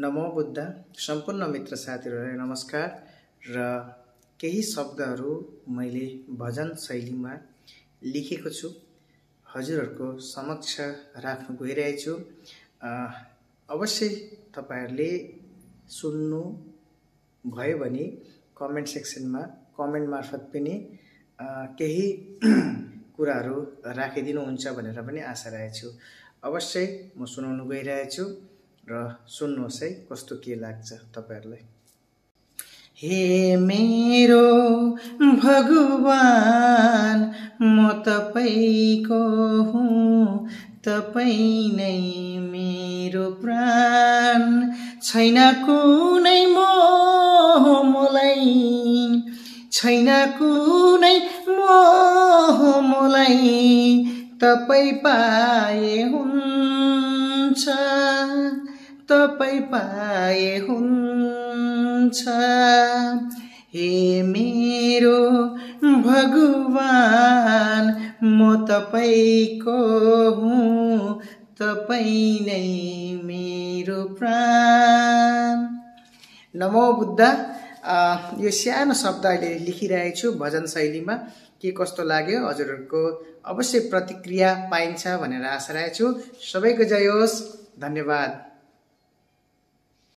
नमो बुद्ध सम्पूर्ण मित्र साथीहरुलाई नमस्कार र केही शब्दहरु मैले भजन शैलीमा लेखेको छु हजुरहरुको समक्ष राख्न गइरहेको छु। अवश्य तपाईहरुले सुन्नु भयो भने कमेन्ट सेक्सनमा कमेन्ट मार्फत पनि केही कुराहरु राखिदिनुहुन्छ भनेर पनि आशा राखेको छु। अवश्य म सुनाउन गइरहेको छु र सुन्नुहोस् है कस्तो के लाग्छ तपाईहरुलाई। हे मेरो भगवान म तपाईको हुँ, तपाई नै मेरो प्राण, छैन कुनै मोह मलाई, छैन कुनै मोह मलाई, तपाई पाए हुन्छ, तपाई पाए हुन्छ। हे मेरो भगवान म तपाईको हुँ, तपाई नै मेरो प्राण। नमो बुद्ध। यो सानो शब्द अहिले लेखिरहेको छु भजन शैलीमा। के कस्तो लाग्यो हजुरहरुको अवश्य प्रतिक्रिया पाइन्छ भनेर आशा राखेको छु। सबैको जय होस्। धन्यवाद।